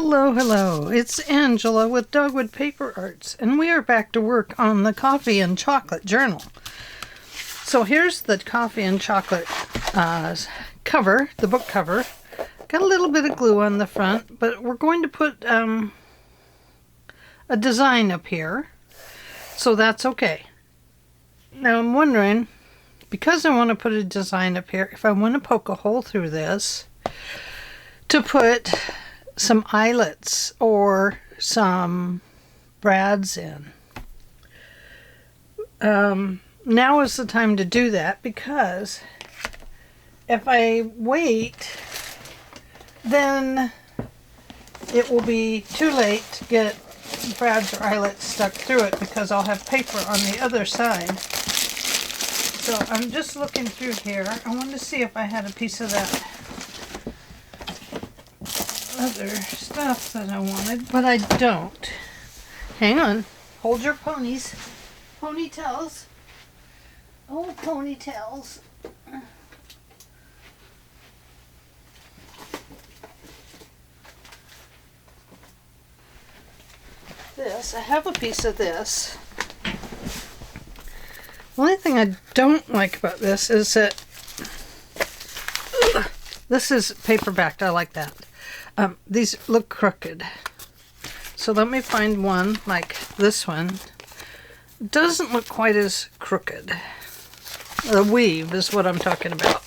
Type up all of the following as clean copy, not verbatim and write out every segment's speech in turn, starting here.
Hello, hello. It's Angela with Dogwood Paper Arts, and we are back to work on the Coffee and Chocolate Journal. So here's the Coffee and Chocolate cover, the book cover. Got a little bit of glue on the front, but we're going to put a design up here, so that's okay. Now I'm wondering, because I want to put a design up here, if I want to poke a hole through this to put some eyelets or some brads in. Now is the time to do that, because if I wait, then it will be too late to get brads or eyelets stuck through it, because I'll have paper on the other side. So I'm just looking through here. I wanted to see if I had a piece of that other stuff that I wanted, but I don't. Hang on. Hold your ponies. Ponytails. Oh, ponytails. This, I have a piece of this. The only thing I don't like about this is that this is paper-backed. I like that. These look crooked. So let me find one like this one. Doesn't look quite as crooked. The weave is what I'm talking about.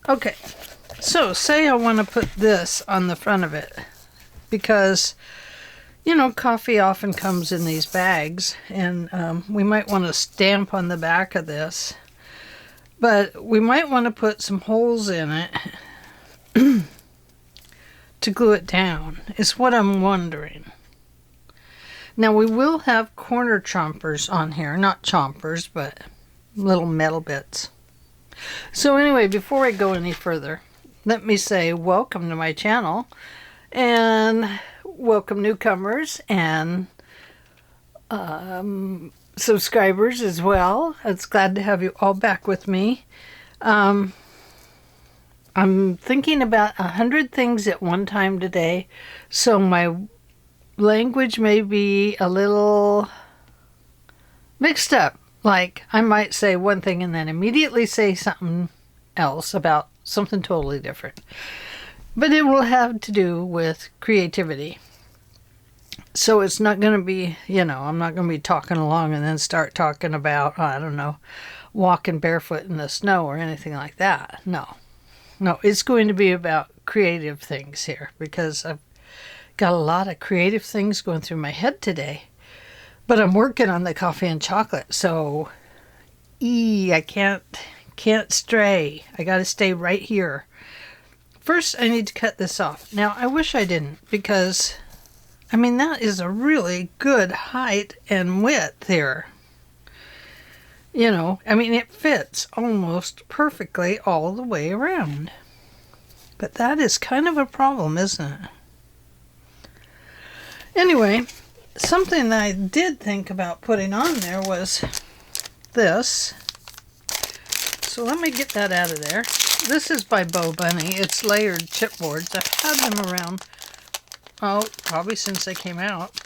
Okay, so say I want to put this on the front of it, because you know, coffee often comes in these bags, and we might want to stamp on the back of this, but we might want to put some holes in it to glue it down, is what I'm wondering. Now we will have corner chompers on here, not chompers, but little metal bits. So anyway, before I go any further, let me say welcome to my channel, and welcome newcomers and subscribers as well. It's glad to have you all back with me. I'm thinking about 100 things at one time today, so my language may be a little mixed up. Like, I might say one thing and then immediately say something else about something totally different. But it will have to do with creativity. So it's not going to be, you know, I'm not going to be talking along and then start talking about, I don't know, walking barefoot in the snow or anything like that. No, it's going to be about creative things here, because I've got a lot of creative things going through my head today. But I'm working on the coffee and chocolate, so I can't stray. I got to stay right here. First, I need to cut this off. Now, I wish I didn't, because I mean, that is a really good height and width here. You know, I mean, it fits almost perfectly all the way around. But that is kind of a problem, isn't it? Anyway, something that I did think about putting on there was this. So let me get that out of there. This is by Bo Bunny. It's layered chipboards. I've had them around, probably since they came out.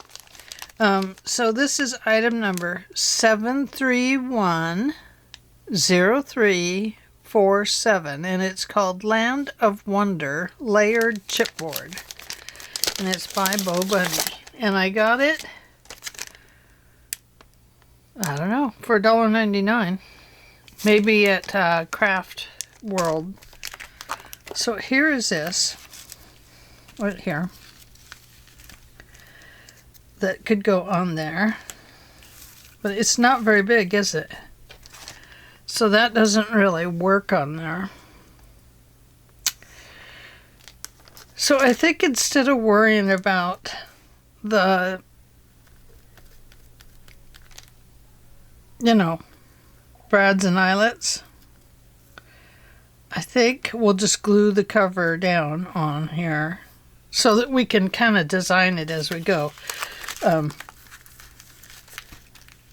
So this is item number 7310347, and it's called Land of Wonder Layered Chipboard, and it's by Bo Bunny. And I got it, I don't know, for $1.99, maybe at Craft World. So here is this, right here, that could go on there, but it's not very big, is it? So that doesn't really work on there. So I think instead of worrying about the, you know, brads and eyelets, I think we'll just glue the cover down on here so that we can kind of design it as we go.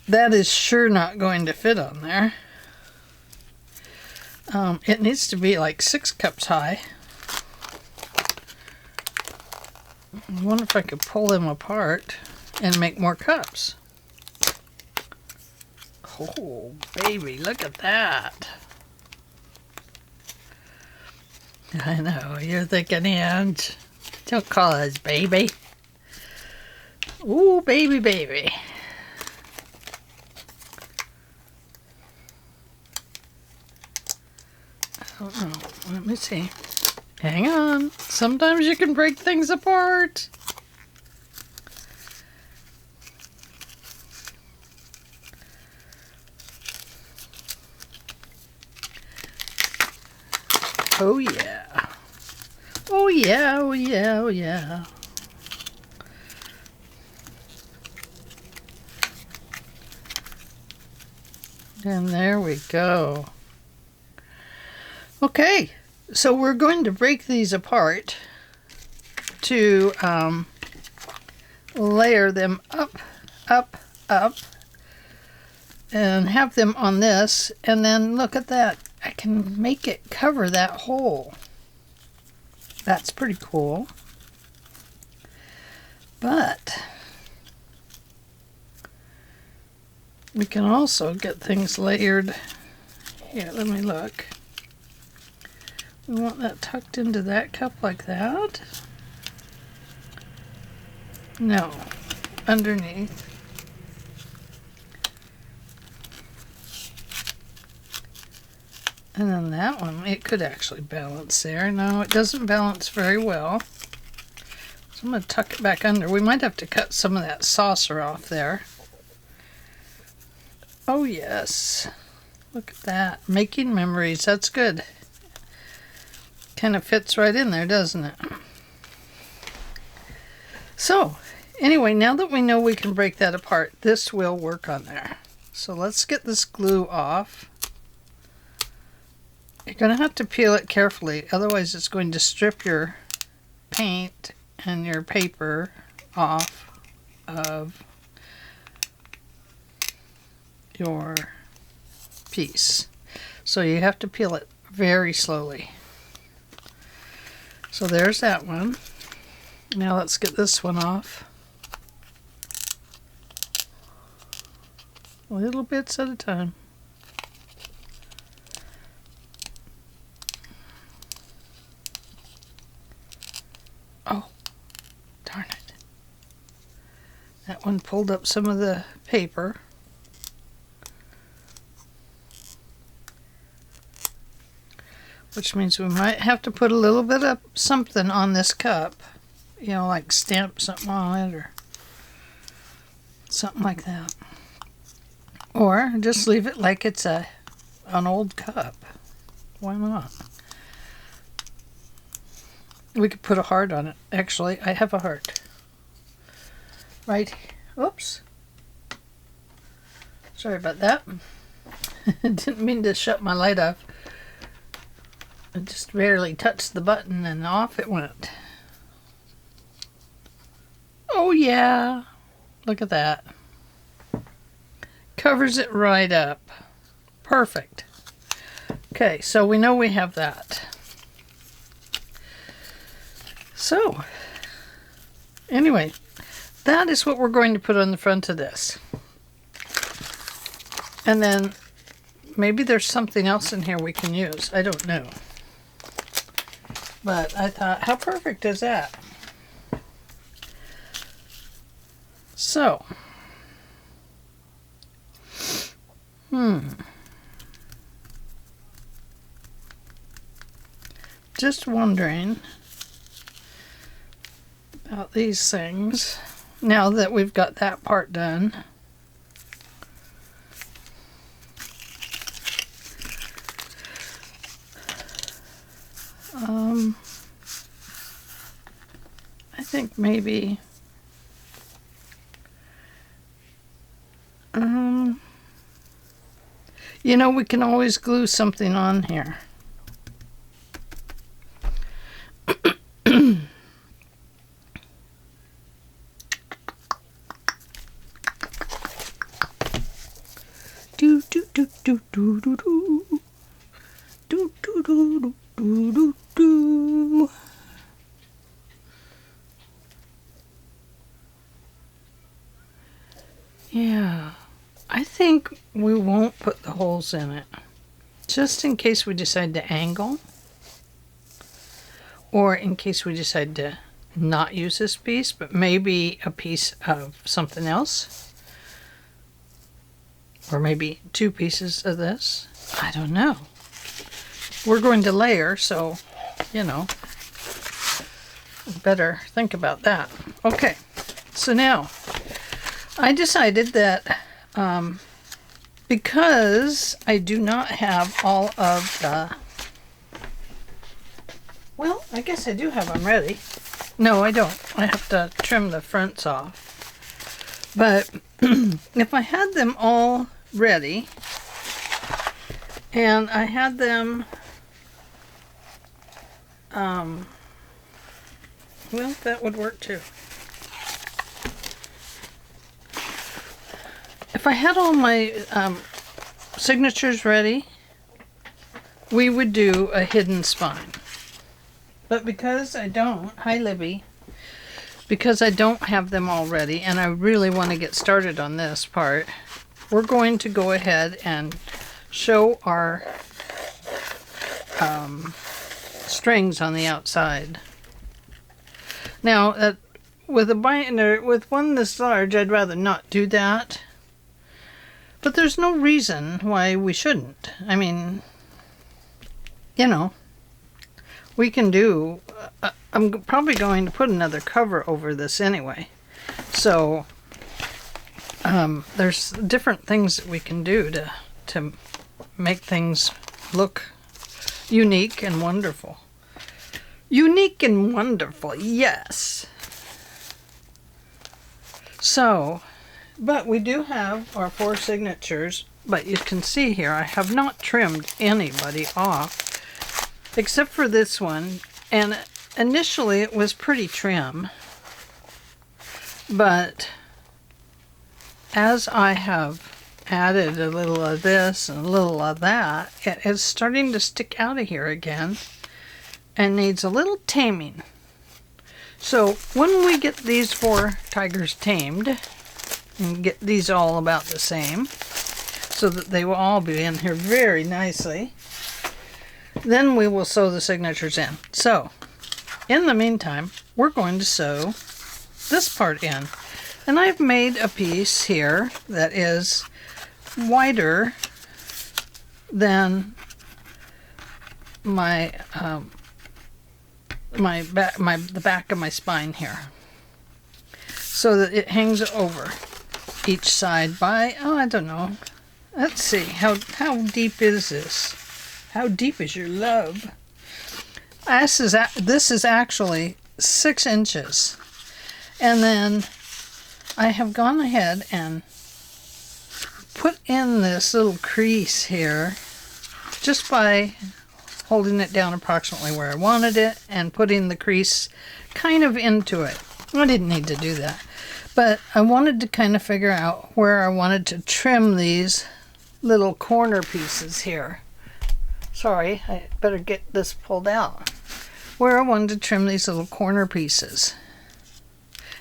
That is sure not going to fit on there. It needs to be like 6 cups high. I wonder if I could pull them apart and make more cups. Oh, baby, look at that. I know, you're thinking, Ange, don't call us baby. Ooh, baby, baby. I don't know. Let me see. Hang on. Sometimes you can break things apart. Oh yeah. Oh yeah, oh yeah, oh yeah. And there we go. Okay, so we're going to break these apart to layer them up, up, and have them on this, and then look at that. I can make it cover that hole. That's pretty cool. But we can also get things layered. Here, let me look. We want that tucked into that cup like that. No, underneath. And then that one, it could actually balance there. No, it doesn't balance very well. So I'm going to tuck it back under. We might have to cut some of that saucer off there. Oh yes. Look at that. Making memories. That's good. Kind of fits right in there, doesn't it? So, anyway, now that we know we can break that apart, this will work on there. So let's get this glue off. You're going to have to peel it carefully, otherwise it's going to strip your paint and your paper off of your piece. So you have to peel it very slowly. So there's that one. Now let's get this one off. Little bits at a time. Oh, darn it. That one pulled up some of the paper. Which means we might have to put a little bit of something on this cup. You know, like stamp something on it or something like that. Or just leave it like it's an old cup. Why not? We could put a heart on it. Actually, I have a heart. Right. Oops. Sorry about that. Didn't mean to shut my light off. I just barely touched the button and off it went. Oh yeah. Look at that. Covers it right up. Perfect. Okay, so we know we have that. So, anyway, that is what we're going to put on the front of this. And then maybe there's something else in here we can use. I don't know. But I thought, how perfect is that? So, just wondering about these things now that we've got that part done. I think maybe you know, we can always glue something on here. Do do do do do do do do do do do do do. Yeah, I think we won't put the holes in it, just in case we decide to angle, or in case we decide to not use this piece, but maybe a piece of something else, or maybe 2 pieces of this. I don't know. We're going to layer, so, you know, better think about that. Okay, so now I decided that because I do not have all of the, well, I guess I do have them ready. No, I don't. I have to trim the fronts off. But if I had them all ready, and I had them, well, that would work too. If I had all my signatures ready, we would do a hidden spine. But because I don't, hi Libby, because I don't have them all ready and I really want to get started on this part, we're going to go ahead and show our strings on the outside. Now, with a binder, with one this large, I'd rather not do that. But there's no reason why we shouldn't. I mean, you know, we can do, I'm probably going to put another cover over this anyway. So, there's different things that we can do to make things look unique and wonderful. Unique and wonderful, yes. So, but we do have our 4 signatures, but you can see here I have not trimmed anybody off except for this one, and initially it was pretty trim, but as I have added a little of this and a little of that, it is starting to stick out of here again and needs a little taming. So when we get these 4 tigers tamed and get these all about the same so that they will all be in here very nicely, then we will sew the signatures in. So in the meantime, we're going to sew this part in. And I've made a piece here that is wider than my the back of my spine here, so that it hangs over each side by, oh, I don't know. Let's see, how deep is this? How deep is your love? This is actually 6 inches. And then I have gone ahead and put in this little crease here just by holding it down approximately where I wanted it and putting the crease kind of into it. I didn't need to do that, but I wanted to kind of figure out where I wanted to trim these little corner pieces here. Sorry, I better get this pulled out. Where I wanted to trim these little corner pieces.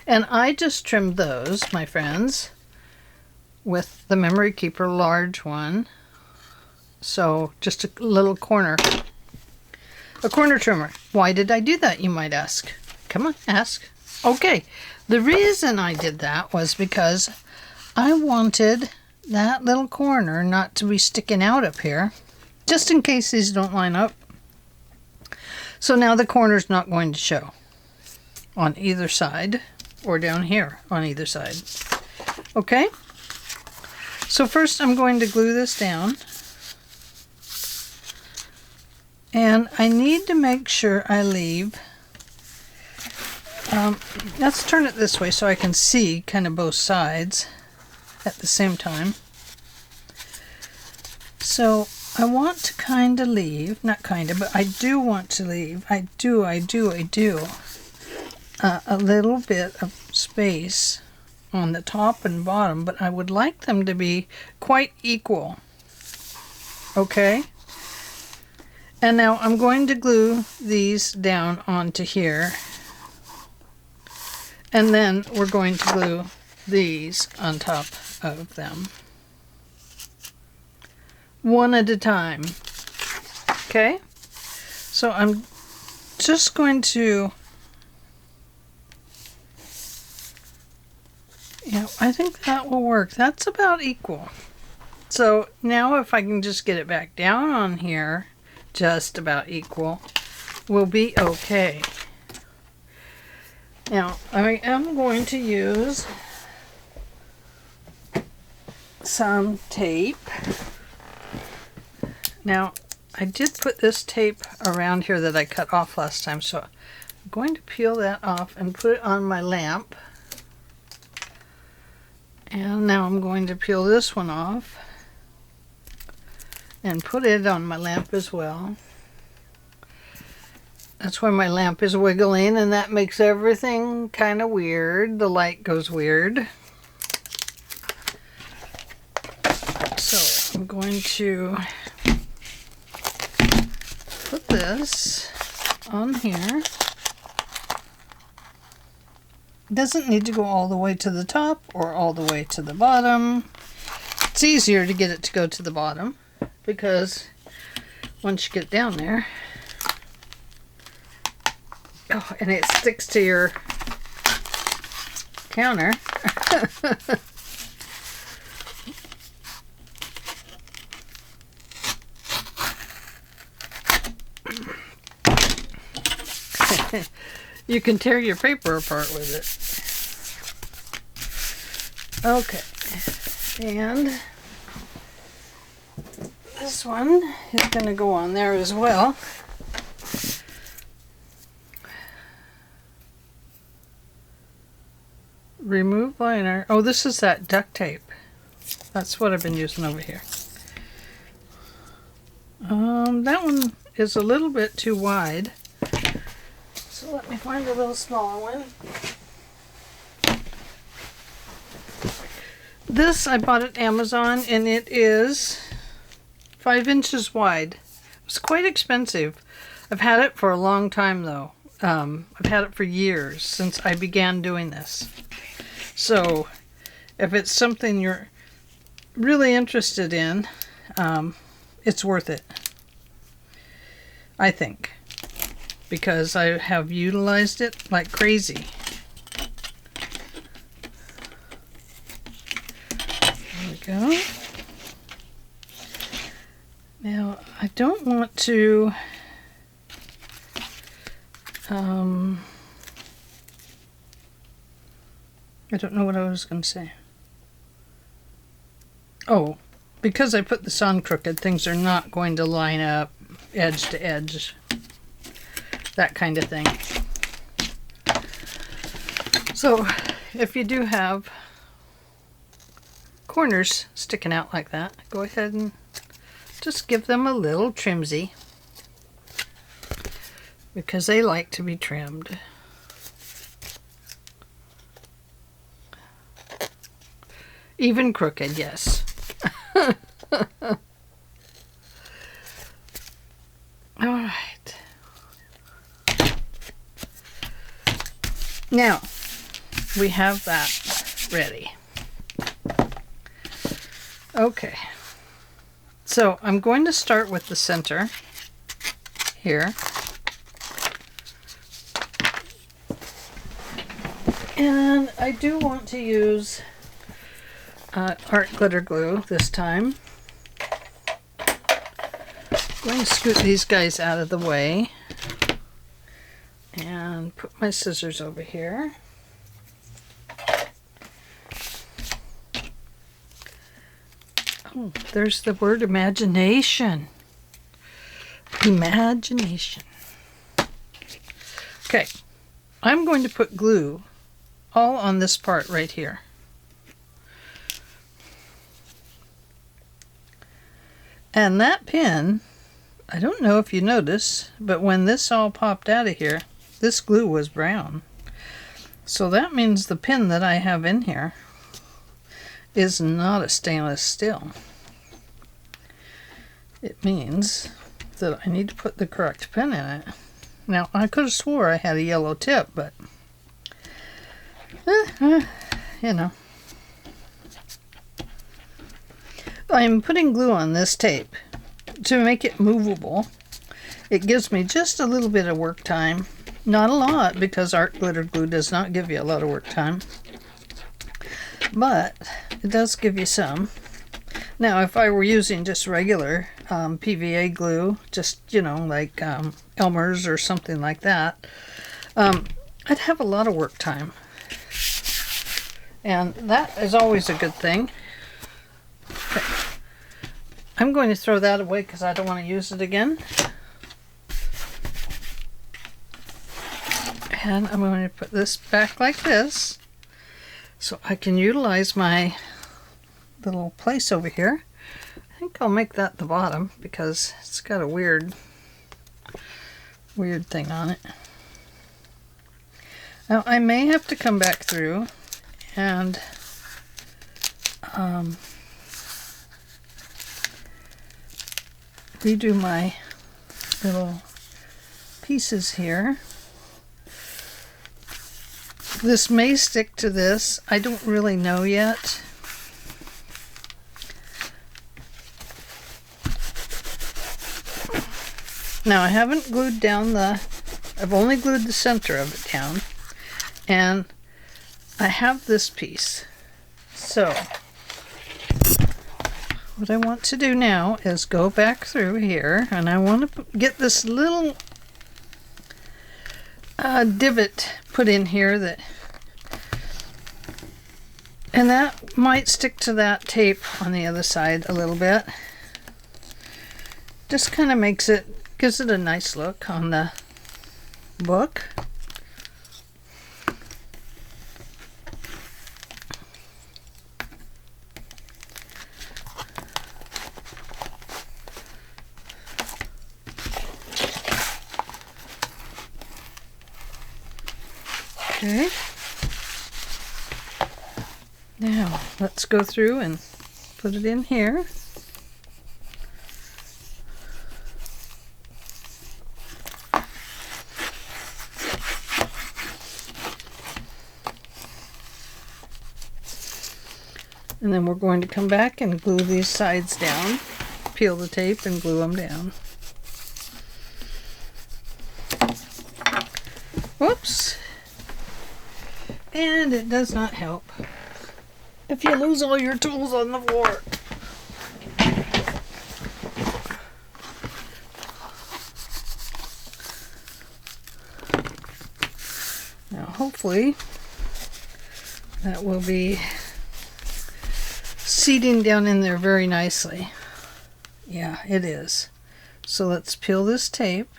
And I just trimmed those, my friends, with the Memory Keeper large one. So just a little corner. A corner trimmer. Why did I do that, you might ask? Come on, ask. Okay, the reason I did that was because I wanted that little corner not to be sticking out up here, just in case these don't line up. So now the corner's not going to show on either side or down here on either side. Okay? So first I'm going to glue this down. And I need to make sure I leave, let's turn it this way so I can see kind of both sides at the same time. So I want to kind of leave, not kind of, but I do want to leave, I do, a little bit of space on the top and bottom, but I would like them to be quite equal. Okay? And now I'm going to glue these down onto here. And then we're going to glue these on top of them. One at a time. Okay? So I'm just going to, yeah, I think that will work. That's about equal. So now if I can just get it back down on here, just about equal, we'll be okay. Now I am going to use some tape. Now I did put this tape around here that I cut off last time, so I'm going to peel that off and put it on my lamp. And now I'm going to peel this one off and put it on my lamp as well. That's why my lamp is wiggling, and that makes everything kind of weird. The light goes weird. So I'm going to put this on here. It doesn't need to go all the way to the top or all the way to the bottom. It's easier to get it to go to the bottom because once you get down there, oh, and it sticks to your counter. You can tear your paper apart with it. Okay, and this one is going to go on there as well. Remove liner. Oh, this is that duct tape. That's what I've been using over here. That one is a little bit too wide. So let me find a little smaller one. This I bought at Amazon, and it is 5 inches wide. It's quite expensive. I've had it for a long time though. I've had it for years, since I began doing this. So if it's something you're really interested in, it's worth it, I think, because I have utilized it like crazy. There we go. Now I don't want to I don't know what I was going to say. Oh, because I put this on crooked, things are not going to line up edge to edge. That kind of thing. So, if you do have corners sticking out like that, go ahead and just give them a little trimsy, because they like to be trimmed. Even crooked, yes. All right. Now, we have that ready. Okay. So, I'm going to start with the center here. And I do want to use art glitter glue this time. I'm going to scoot these guys out of the way and put my scissors over here. Oh, there's the word imagination. Imagination. Okay, I'm going to put glue all on this part right here. And that pin, I don't know if you notice, but when this all popped out of here, this glue was brown. So that means the pin that I have in here is not a stainless steel. It means that I need to put the correct pin in it. Now, I could have swore I had a yellow tip, but you know. I'm putting glue on this tape to make it movable. It gives me just a little bit of work time. Not a lot, because art glitter glue does not give you a lot of work time. But it does give you some. Now, if I were using just regular PVA glue, just, you know, like Elmer's or something like that, I'd have a lot of work time. And that is always a good thing. Okay. I'm going to throw that away because I don't want to use it again. And I'm going to put this back like this so I can utilize my little place over here. I think I'll make that the bottom because it's got a weird thing on it. Now I may have to come back through and redo my little pieces here. This may stick to this. I don't really know yet. Now I haven't glued down I've only glued the center of it down. And I have this piece. So what I want to do now is go back through here, and I want to get this little divot put in here and that might stick to that tape on the other side a little bit. Just kind of gives it a nice look on the book. Okay. Now let's go through and put it in here. And then we're going to come back and glue these sides down, peel the tape and glue them down. Whoops. And it does not help if you lose all your tools on the floor. Now hopefully that will be seating down in there very nicely. Yeah, it is. So let's peel this tape.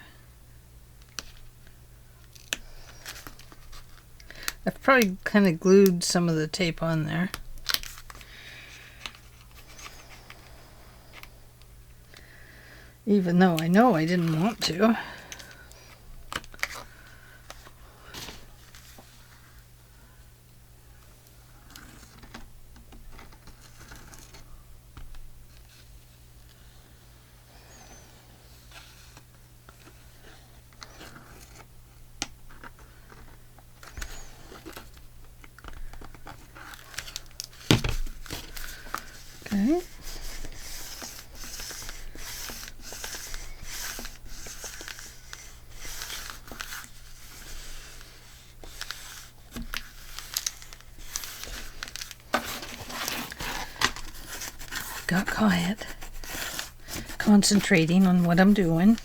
I've probably kind of glued some of the tape on there. Even though I know I didn't want to. Okay. Got quiet, concentrating on what I'm doing.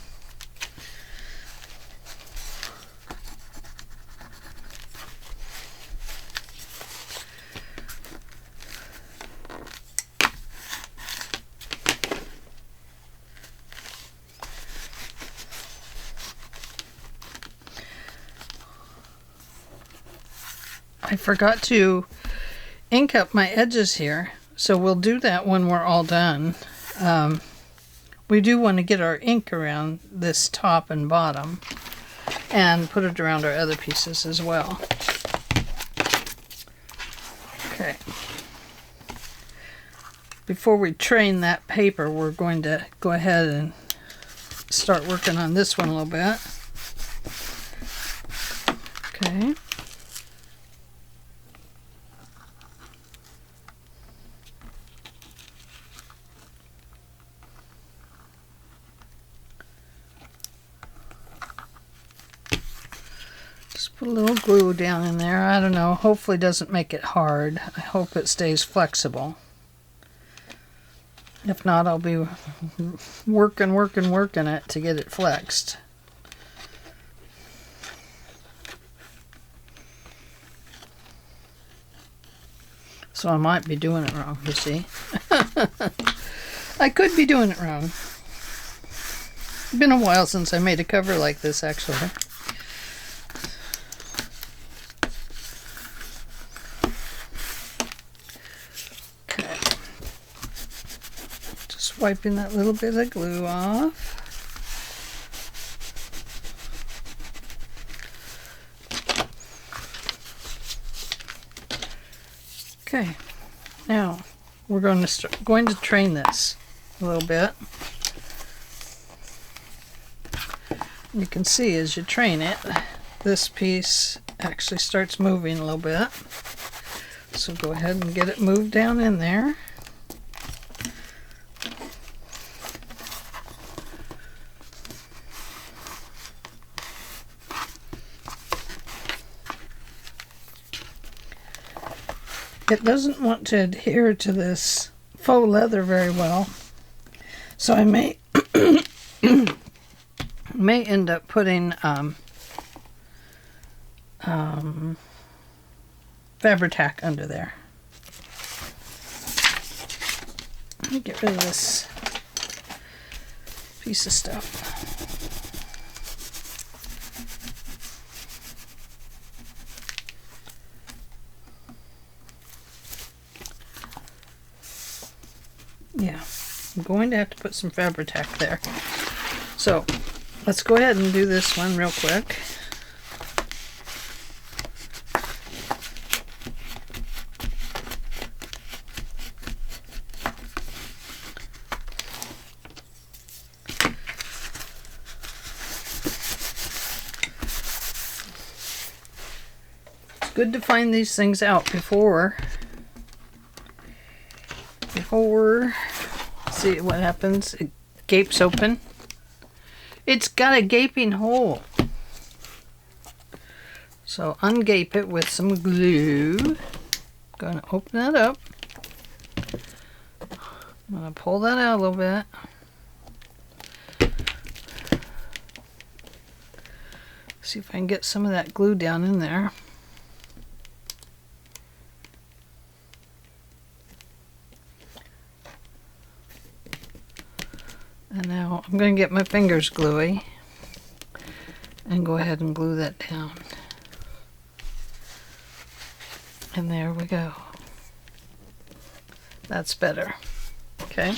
I forgot to ink up my edges here, so we'll do that when we're all done. We do want to get our ink around this top and bottom and put it around our other pieces as well. Okay. Before we train that paper, we're going to go ahead and start working on this one a little bit. Okay. Just put a little glue down in there. I don't know. Hopefully it doesn't make it hard. I hope it stays flexible. If not, I'll be working it to get it flexed. So I might be doing it wrong, you see. I could be doing it wrong. It's been a while since I made a cover like this, actually. Okay. Just wiping that little bit of glue off. Okay, now we're going to train this a little bit. You can see as you train it, this piece actually starts moving a little bit. So go ahead and get it moved down in there. It doesn't want to adhere to this faux leather very well, so I may end up putting Fabri-Tac under there. Let me get rid of this piece of stuff. Yeah, I'm going to have to put some Fabri-Tac there. So let's go ahead and do this one real quick. It's good to find these things out before see what happens. It gapes open. It's got a gaping hole. So ungape it with some glue. Gonna open that up. I'm gonna pull that out a little bit. See if I can get some of that glue down in there. And now I'm going to get my fingers gluey and go ahead and glue that down. And there we go. That's better. Okay.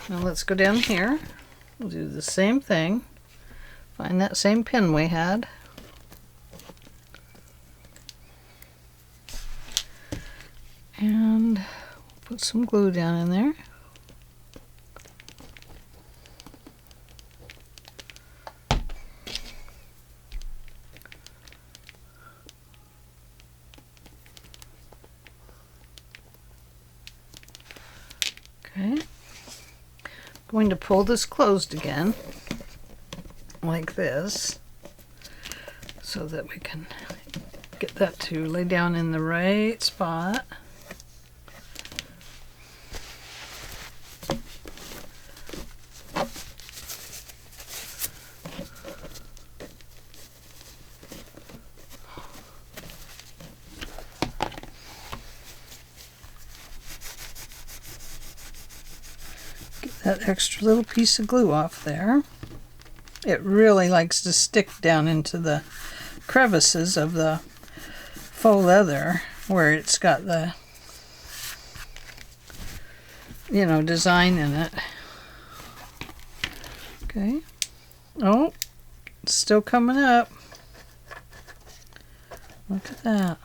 Now let's go down here. We'll do the same thing. Find that same pin we had. And put some glue down in there. Okay, going to pull this closed again, like this, so that we can get that to lay down in the right spot. That extra little piece of glue off there. It really likes to stick down into the crevices of the faux leather where it's got the, you know, design in it. Okay. Oh, it's still coming up. Look at that.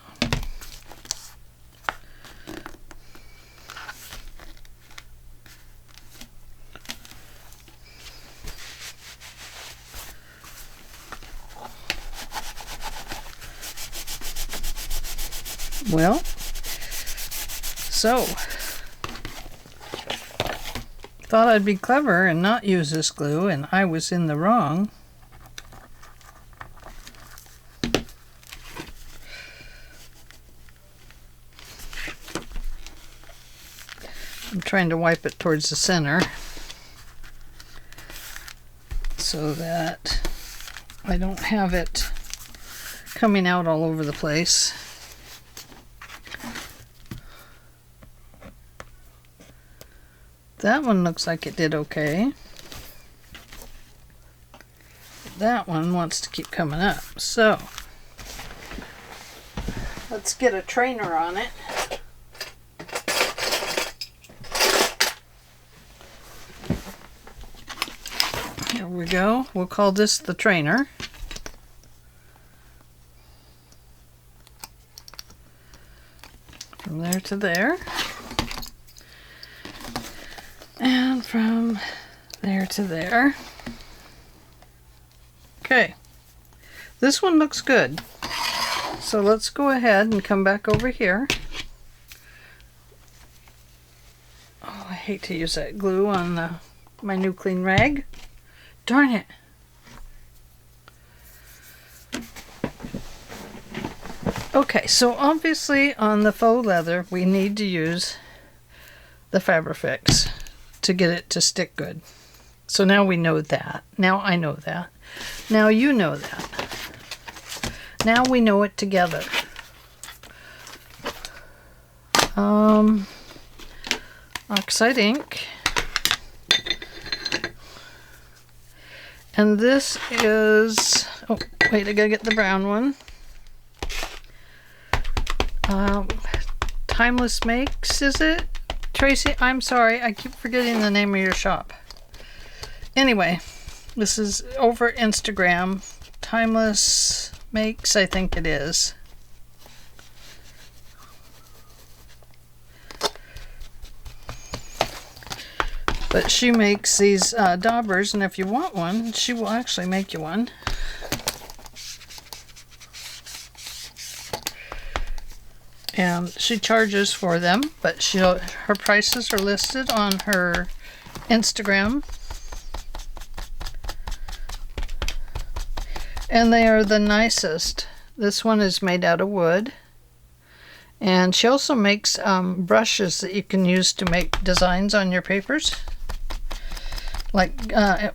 Well, so thought I'd be clever and not use this glue, and I was in the wrong. I'm trying to wipe it towards the center so that I don't have it coming out all over the place. That one looks like it did okay. That one wants to keep coming up. So let's get a trainer on it. Here we go. We'll call this the trainer. From there to there. And from there to there. Okay. This one looks good. So let's go ahead and come back over here. Oh, I hate to use that glue on my new clean rag. Darn it. Okay, so obviously on the faux leather we need to use the Fabrifix to get it to stick good. So now we know that. Now I know that. Now you know that. Now we know it together. Oxide ink. And this is, oh wait, I gotta get the brown one. Timeless Makes, is it? Tracy, I'm sorry, I keep forgetting the name of your shop. Anyway, this is over Instagram. Timeless Makes, I think it is. But she makes these daubers, and if you want one, she will actually make you one. And she charges for them, but her prices are listed on her Instagram. And they are the nicest. This one is made out of wood. And she also makes brushes that you can use to make designs on your papers. Like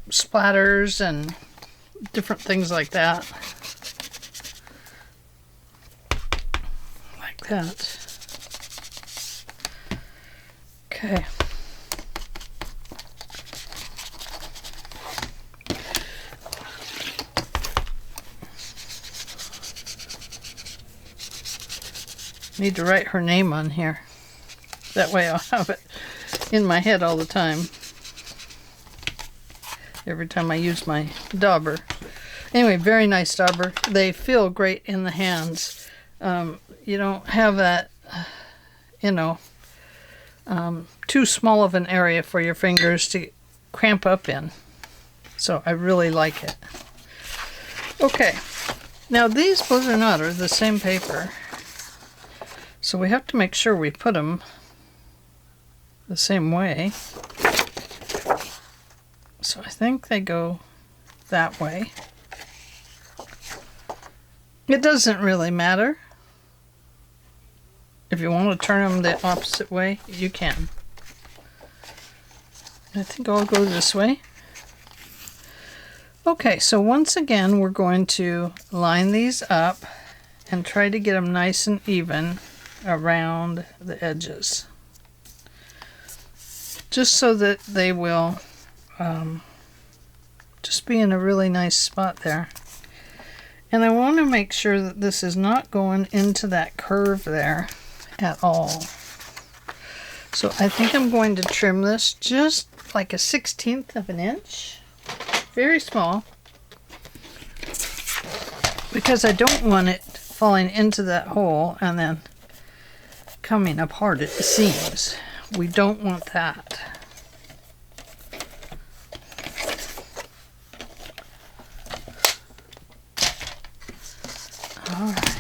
splatters and different things like that. Like that. Okay. Need to write her name on here. That way I'll have it in my head all the time. Every time I use my dauber. Anyway, very nice dauber. They feel great in the hands. You don't have that, too small of an area for your fingers to cramp up in. So I really like it. Okay, now these, believe it or not, are the same paper. So we have to make sure we put them the same way. So I think they go that way. It doesn't really matter. If you want to turn them the opposite way, you can. I think I'll go this way. Okay, so once again, we're going to line these up and try to get them nice and even around the edges. Just so that they will just be in a really nice spot there. And I want to make sure that this is not going into that curve there at all. So I think I'm going to trim this just like a 1/16 of an inch. Very small. Because I don't want it falling into that hole and then coming apart at the seams. We don't want that. Alright.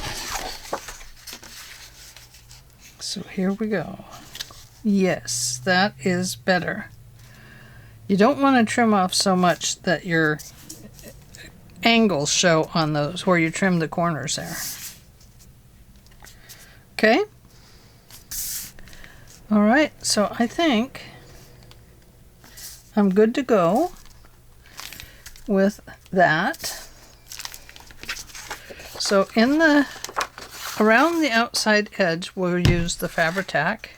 So here we go. Yes, that is better. You don't want to trim off so much that your angles show on those where you trim the corners there. Okay? All right, so I think I'm good to go with that. So around the outside edge, we'll use the Fabri-Tac.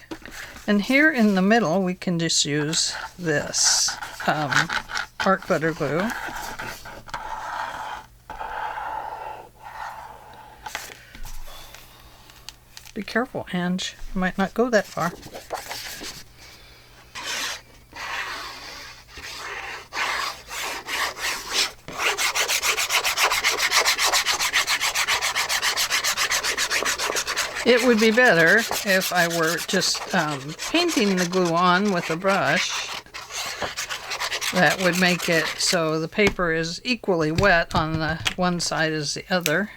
And here in the middle, we can just use this art glitter glue. Be careful, Ange. You might not go that far. It would be better if I were just painting the glue on with a brush. That would make it so the paper is equally wet on the one side as the other.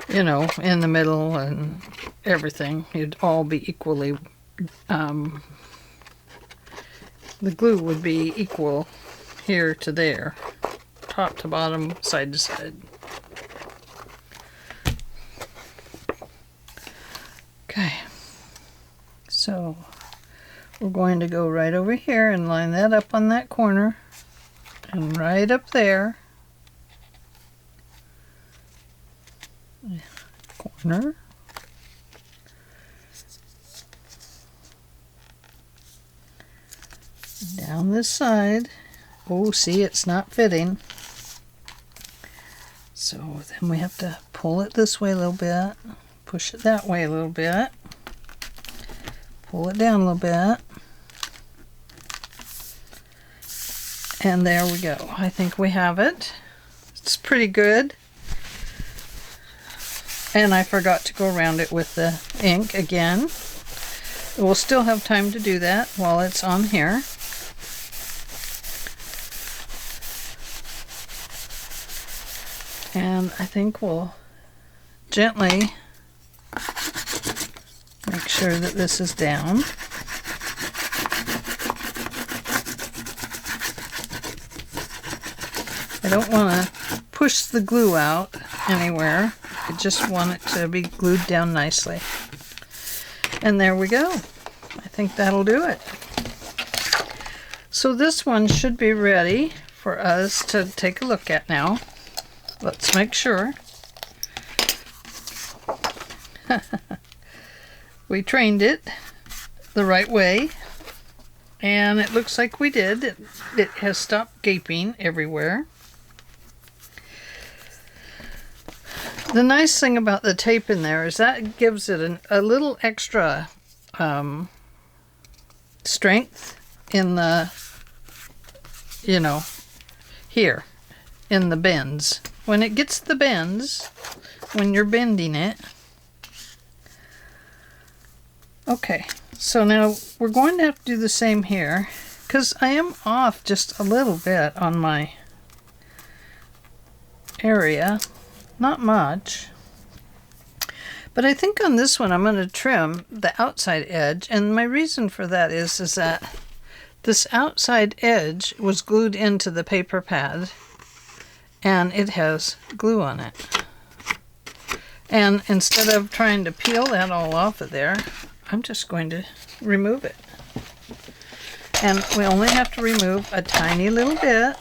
You know, in the middle and everything, it'd all be equally, the glue would be equal here to there, top to bottom, side to side. Okay, so we're going to go right over here and line that up on that corner and right up there. Corner. Down this side. Oh, see, it's not fitting. So then we have to pull it this way a little bit, push it that way a little bit, pull it down a little bit, and there we go. I think we have it. It's pretty good. And I forgot to go around it with the ink again. We'll still have time to do that while it's on here. And I think we'll gently make sure that this is down. I don't want to push the glue out anywhere. I just want it to be glued down nicely. And there we go. I think that'll do it. So this one should be ready for us to take a look at now. Let's make sure. We trained it the right way, and it looks like we did. It has stopped gaping everywhere. The nice thing about the tape in there is that it gives it a little extra strength in the, you know, here in the bends. When it gets the bends, when you're bending it. Okay, so now we're going to have to do the same here, because I am off just a little bit on my area. Not much. But I think on this one I'm going to trim the outside edge, and my reason for that is that this outside edge was glued into the paper pad, and it has glue on it. And instead of trying to peel that all off of there, I'm just going to remove it. And we only have to remove a tiny little bit.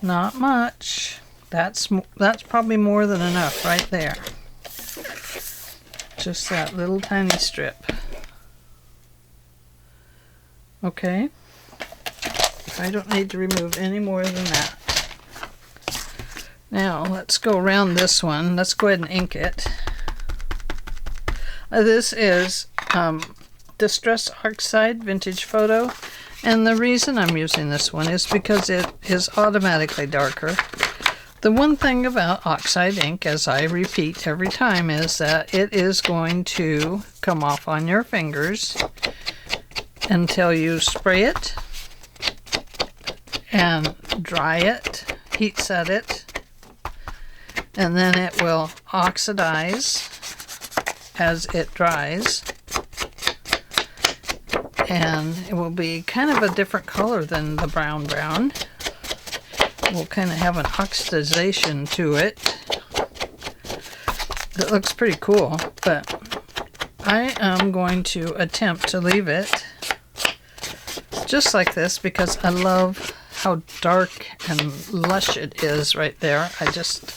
Not much. That's probably more than enough right there. Just that little tiny strip. Okay. I don't need to remove any more than that. Now let's go around this one. Let's go ahead and ink it. This is Distress Oxide Vintage Photo, and the reason I'm using this one is because it is automatically darker. The one thing about oxide ink, as I repeat every time, is that it is going to come off on your fingers until you spray it and dry it, heat set it, and then it will oxidize as it dries. And it will be kind of a different color than the brown. We'll kind of have an oxidization to it. That looks pretty cool, but I am going to attempt to leave it just like this because I love how dark and lush it is right there. I just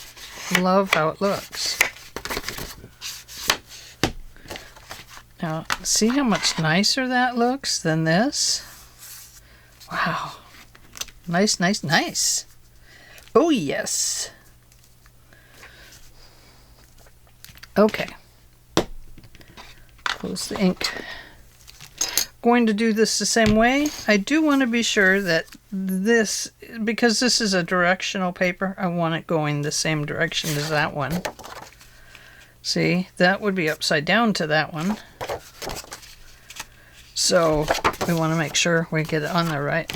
love how it looks. Now, see how much nicer that looks than this? Wow. Nice, nice, nice. Oh, yes. Okay. Close the ink. Going to do this the same way. I do want to be sure that this, because this is a directional paper, I want it going the same direction as that one. See, that would be upside down to that one. So we want to make sure we get it on there right.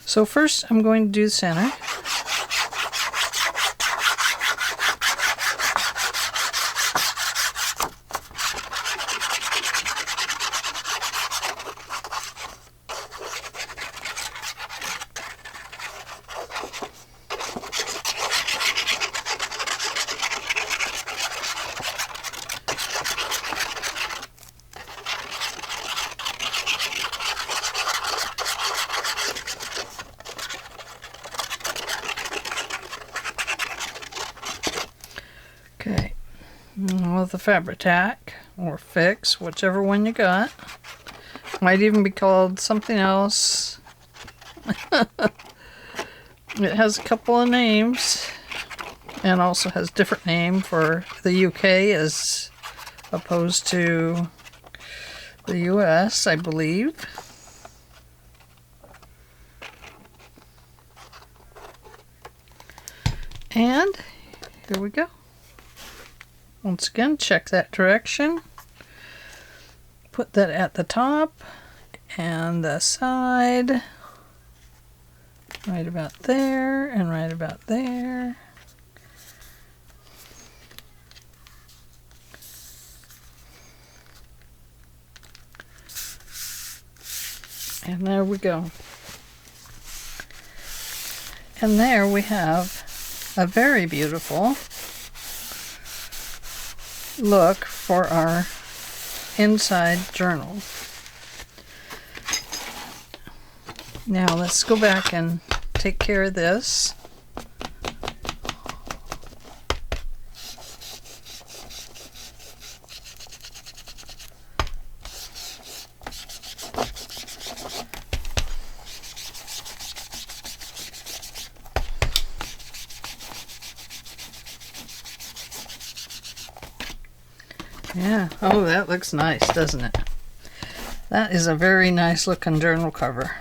So first I'm going to do the center. Okay, with the Fabri-Tac or Fix, whichever one you got. Might even be called something else. It has a couple of names and also has different name for the UK as opposed to the US, I believe. And here we go. Once again, check that direction. Put that at the top and the side. Right about there and right about there. And there we go. And there we have a very beautiful look for our inside journal. Now let's go back and take care of this. Yeah, oh, that looks nice, doesn't it? That is a very nice looking journal cover.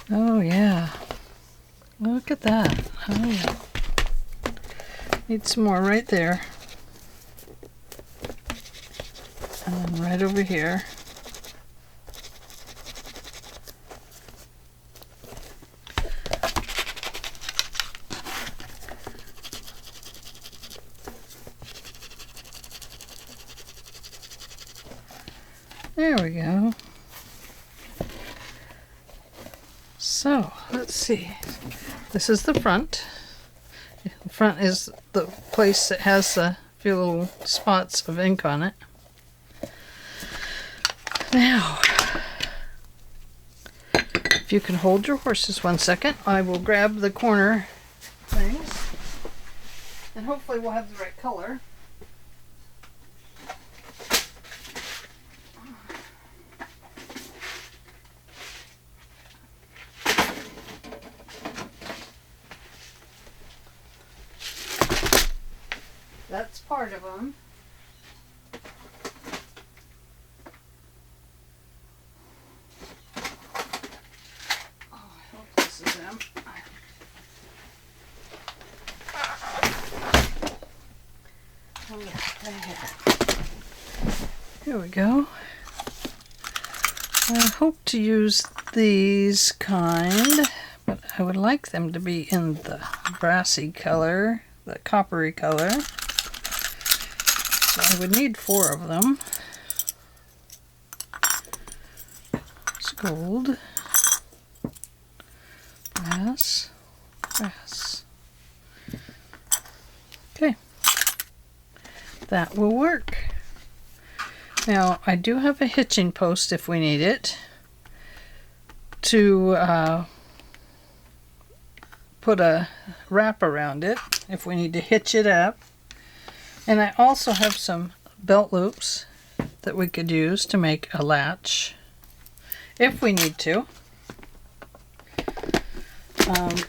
Oh yeah, look at that. Oh yeah. Need some more right there. And then right over here. There we go. So, let's see. This is the front. The front is the place that has a few little spots of ink on it. Now, if you can hold your horses 1 second, I will grab the corner things. And hopefully we'll have the right color. That's part of them. Oh, I hope this is them. Oh yeah, right here. Here we go. I hope to use these kind, but I would like them to be in the brassy color, the coppery color. So I would need 4 of them. It's gold, brass, brass. Okay, that will work. Now, I do have a hitching post if we need it to put a wrap around it if we need to hitch it up. And I also have some belt loops that we could use to make a latch if we need to.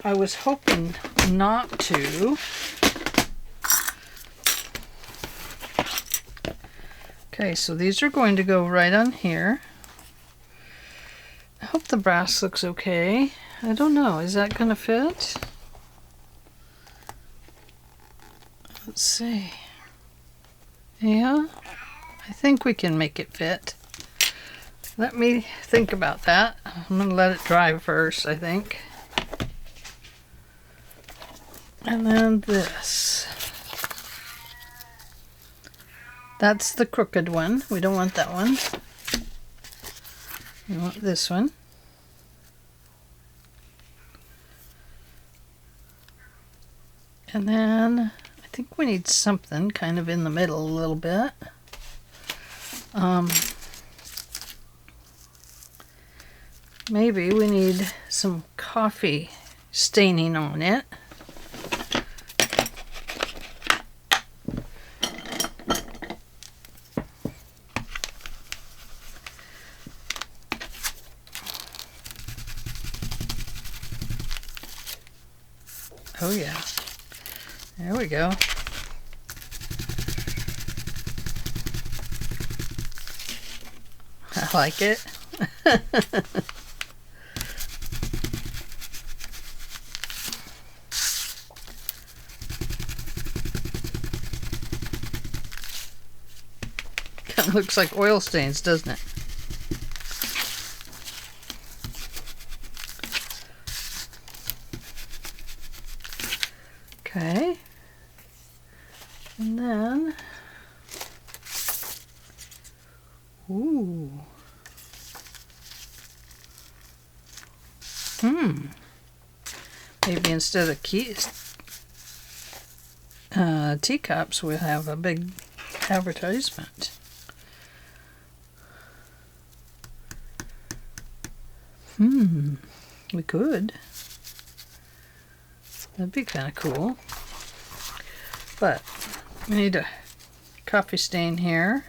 I was hoping not to. Okay, so these are going to go right on here. I hope the brass looks okay. I don't know, is that going to fit? Let's see. Yeah, I think we can make it fit. Let me think about that. I'm going to let it dry first, I think. And then this. That's the crooked one. We don't want that one. We want this one. And then I think we need something kind of in the middle a little bit. Maybe we need some coffee staining on it. Oh yeah, there we go. I like it. Kind of looks like oil stains, doesn't it? Okay, and then, ooh, maybe instead of teacups, we'll have a big advertisement. We could. That'd be kind of cool. But we need a coffee stain here.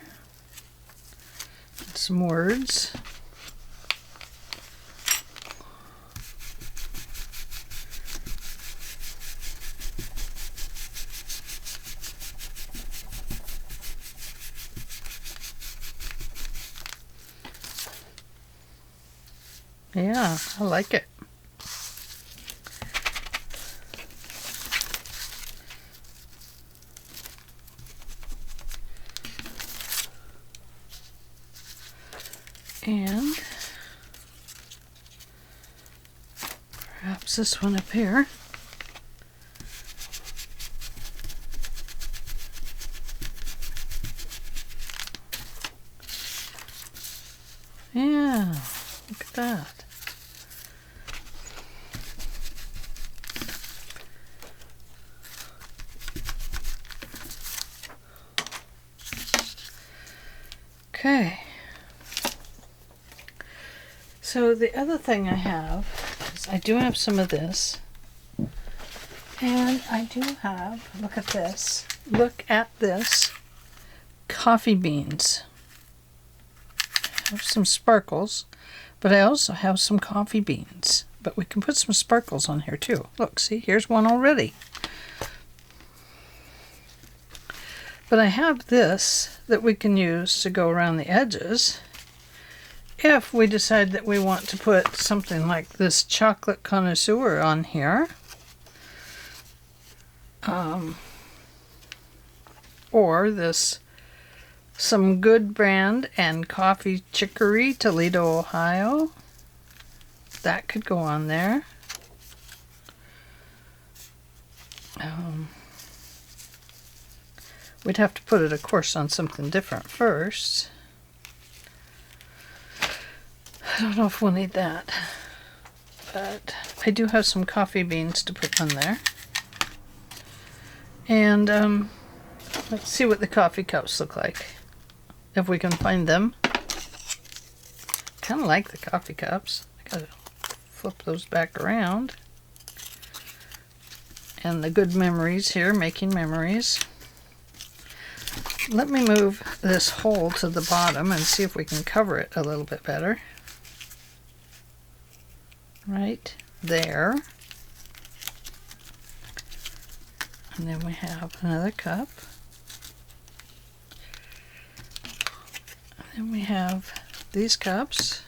Some words. Yeah, I like it. And perhaps this one up here. Yeah, look at that. Okay. So the other thing I have is I do have some of this, and I do have, look at this, coffee beans. I have some sparkles, but I also have some coffee beans, but we can put some sparkles on here too. Look, see, here's one already. But I have this that we can use to go around the edges. If we decide that we want to put something like this chocolate connoisseur on here, or this some Good Brand and Coffee Chicory, Toledo, Ohio. That could go on there. We'd have to put it, of course, on something different first. I don't know if we'll need that, but I do have some coffee beans to put on there. And let's see what the coffee cups look like, if we can find them. Kind of like the coffee cups. I gotta flip those back around. And the good memories here, making memories. Let me move this hole to the bottom and see if we can cover it a little bit better. Right there. And then we have another cup. And then we have these cups.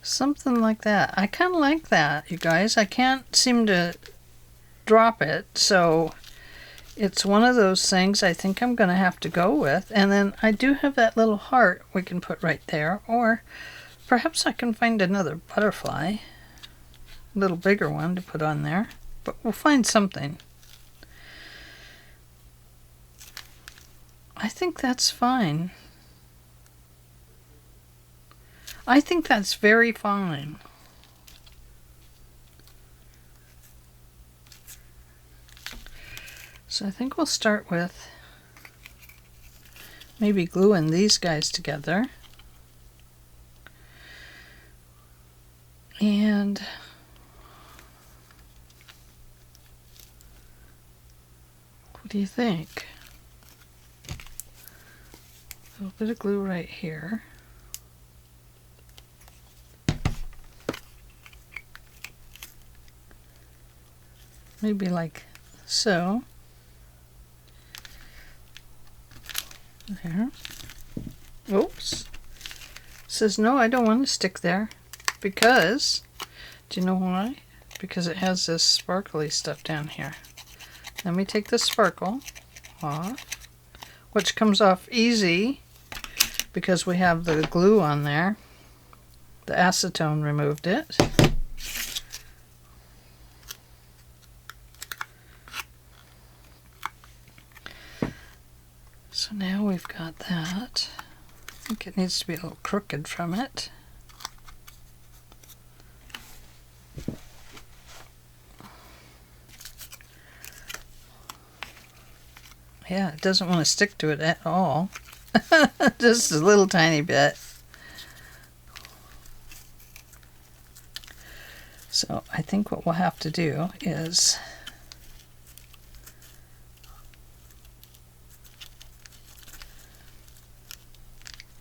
Something like that. I kind of like that, you guys. I can't seem to drop it, so it's one of those things I think I'm going to have to go with. And then I do have that little heart we can put right there, or perhaps I can find another butterfly, a little bigger one to put on there, but we'll find something. I think that's fine. I think that's very fine. So I think we'll start with maybe gluing these guys together. And what do you think? A little bit of glue right here. Maybe like so. There. Oops. Says no, I don't want to stick there. Because, do you know why? Because it has this sparkly stuff down here. Let me take the sparkle off, which comes off easy because we have the glue on there. The acetone removed it. So now we've got that. I think it needs to be a little crooked from it. Yeah, it doesn't want to stick to it at all. Just a little tiny bit. So I think what we'll have to do is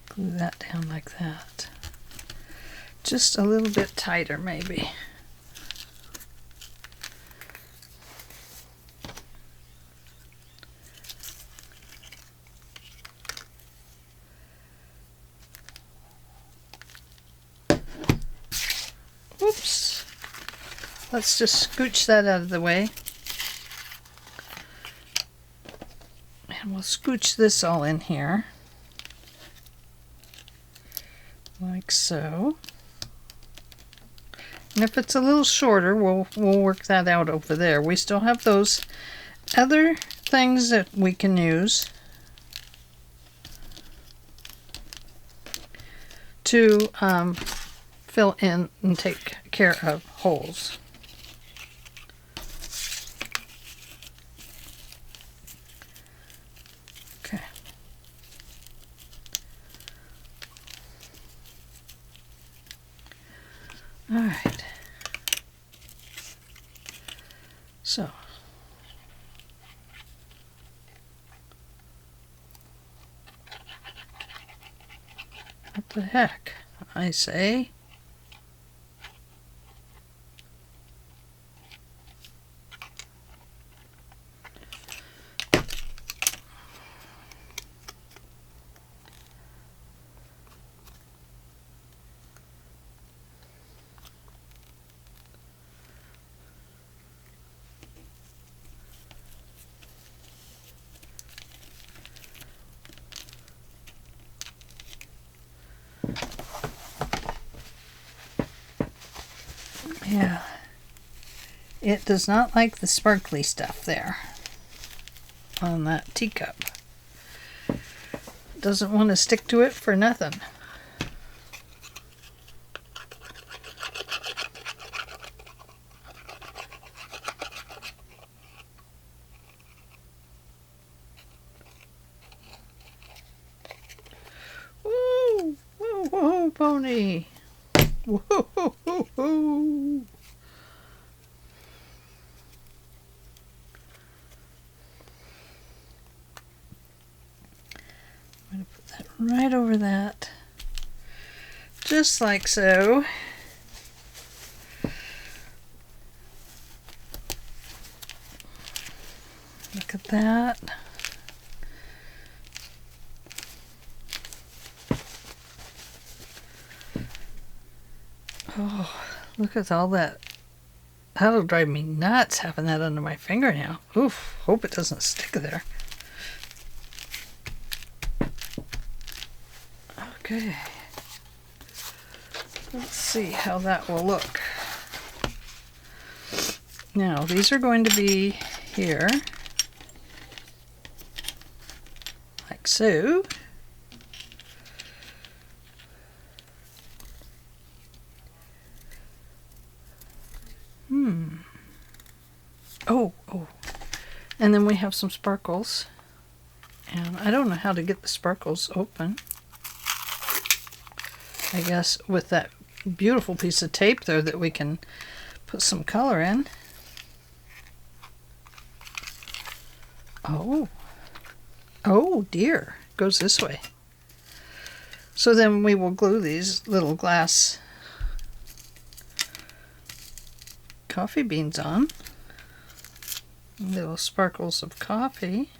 glue that down like that. Just a little bit tighter, maybe. Whoops. Let's just scooch that out of the way. And we'll scooch this all in here. Like so. And if it's a little shorter, we'll work that out over there. We still have those other things that we can use to fill in and take care of holes. Okay. All right. So what the heck, I say. It does not like the sparkly stuff there on that teacup. Doesn't want to stick to it for nothing. Woo! Woo, woo, pony! Woo, woo, woo, woo. I'm going to put that right over that. Just like so. Look at that. Oh, look at all that. That'll drive me nuts having that under my fingernail. Oof, hope it doesn't stick there. Okay. Let's see how that will look. Now, these are going to be here, like so. Oh. And then we have some sparkles. And I don't know how to get the sparkles open. I guess with that beautiful piece of tape there that we can put some color in. Oh dear, goes this way. So then we will glue these little glass coffee beans on. Little sparkles of coffee.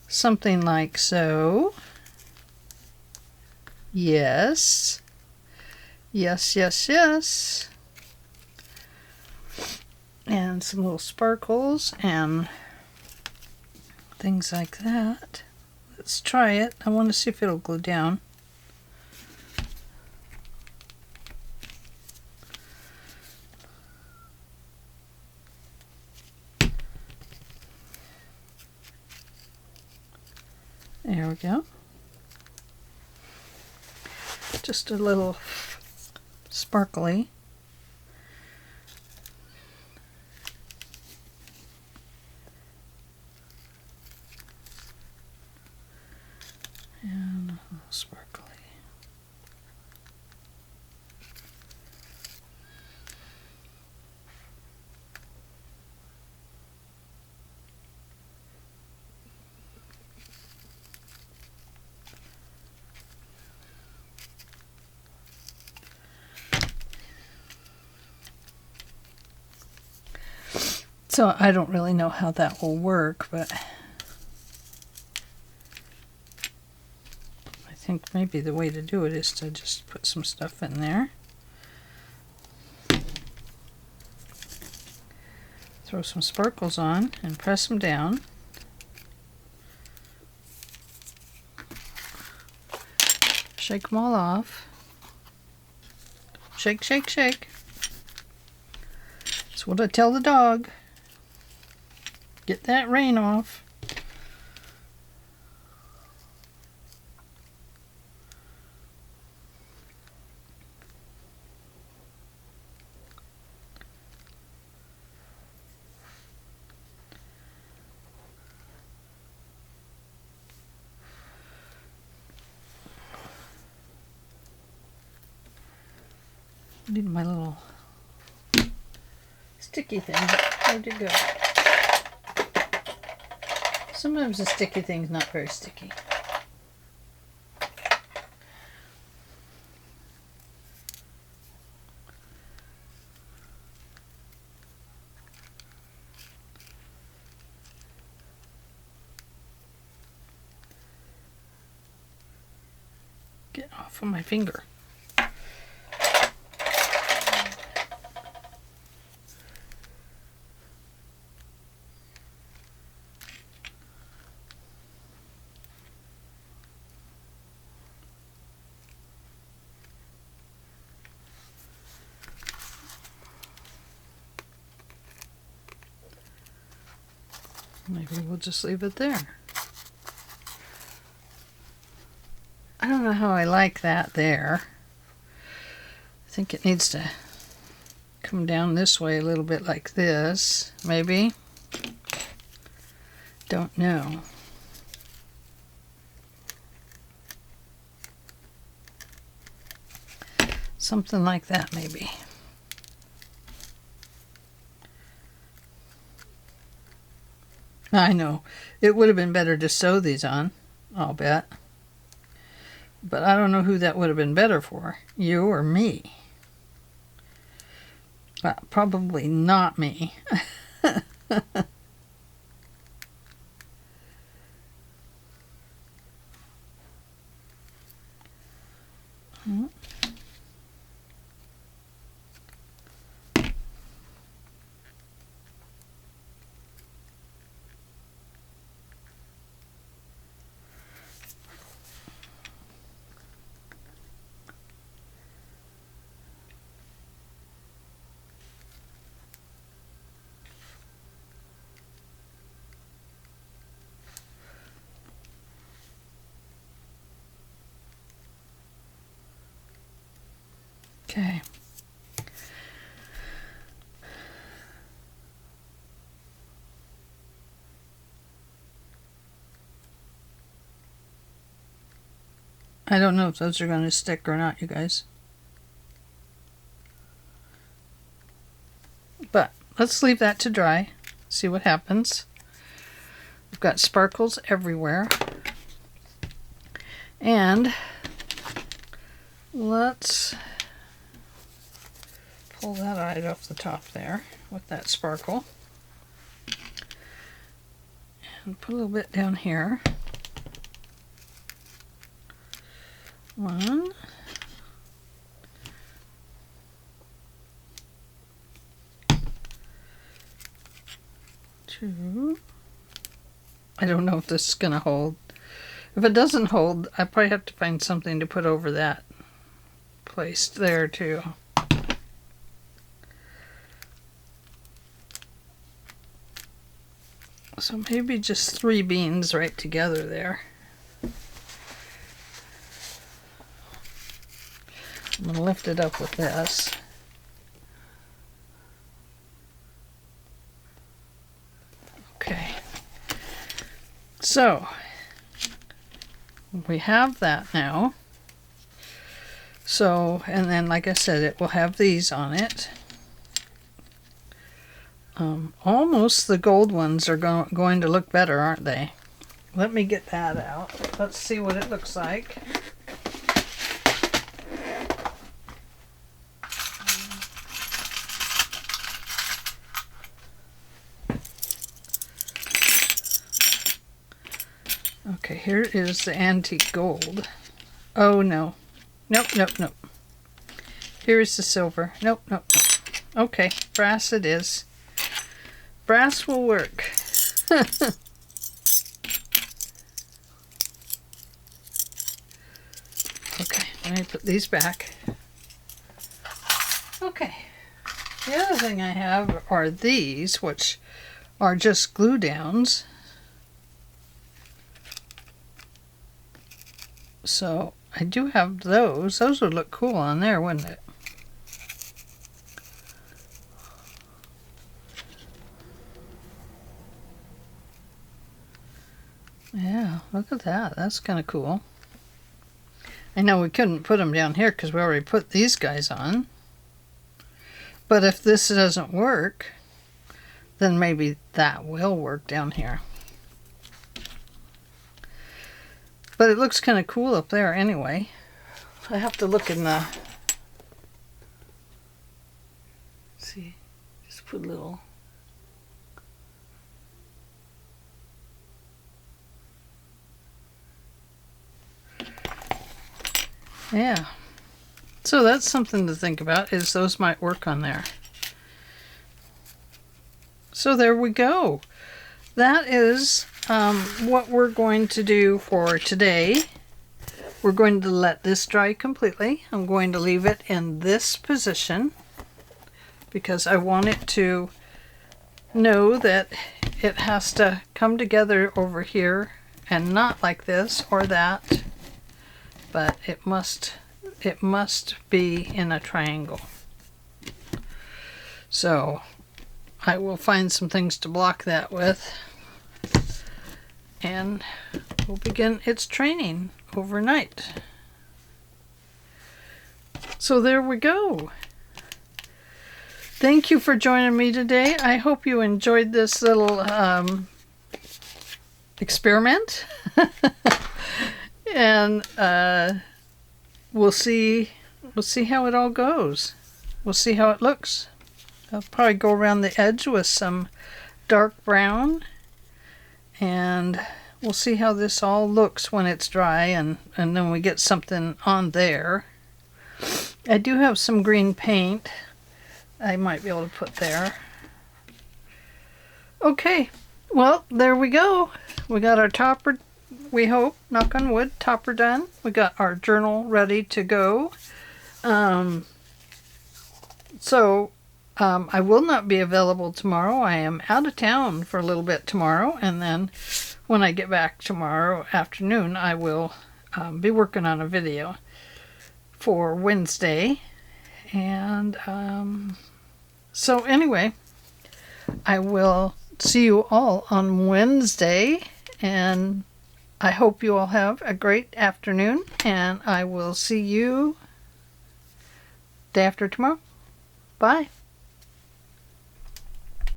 Something like so. Yes. Yes, yes, yes. And some little sparkles and things like that. Let's try it. I want to see if it'll glue down. There we go. Just a little sparkly. And a little sparkly. So I don't really know how that will work, but I think maybe the way to do it is to just put some stuff in there. Throw some sparkles on and press them down. Shake them all off. Shake, shake, shake. That's what I tell the dog. Get that rain off. I need my little sticky thing. Where'd it go? Sometimes the sticky thing's not very sticky. Get off of my finger. Maybe we'll just leave it there. I don't know how I like that there. I think it needs to come down this way a little bit like this, maybe. Don't know. Something like that, maybe. I know. It would have been better to sew these on, I'll bet. But I don't know who that would have been better for, you or me. Well, probably not me. Okay. I don't know if those are going to stick or not, you guys. But let's leave that to dry. See what happens. We've got sparkles everywhere. And let's pull that right off the top there with that sparkle. And put a little bit down here. 1. 2. I don't know if this is going to hold. If it doesn't hold, I probably have to find something to put over that placed there too. So maybe just 3 beans right together there. I'm going to lift it up with this. Okay. So, we have that now. So, and then like I said, it will have these on it. Almost the gold ones are going to look better, aren't they? Let me get that out. Let's see what it looks like. Okay, here is the antique gold. Oh no. Nope, nope, nope. Here's the silver. Nope, nope, nope. Okay, brass it is. Brass will work. Okay, let me put these back. Okay. The other thing I have are these, which are just glue downs. So I do have those. Those would look cool on there, wouldn't it? Yeah, look at that. That's kind of cool. I know we couldn't put them down here because we already put these guys on. But if this doesn't work, then maybe that will work down here. But it looks kind of cool up there anyway. I have to look in the... See, just put a little... Yeah. So that's something to think about, is those might work on there. So there we go. That is what we're going to do for today. We're going to let this dry completely. I'm going to leave it in this position because I want it to know that it has to come together over here and not like this or that, but it must be in a triangle. So I will find some things to block that with, and we'll begin its training overnight. So there we go. Thank you for joining me today. I hope you enjoyed this little experiment. And we'll see how it all goes. We'll see how it looks. I'll probably go around the edge with some dark brown, and we'll see how this all looks when it's dry, and then we get something on there. I do have some green paint I might be able to put there. Okay, well, there we go. We got our topper, we hope, knock on wood, topper done. We got our journal ready to go. I will not be available tomorrow. I am out of town for a little bit tomorrow, and then when I get back tomorrow afternoon, I will be working on a video for Wednesday. And so anyway, I will see you all on Wednesday, and I hope you all have a great afternoon, and I will see you day after tomorrow. Bye.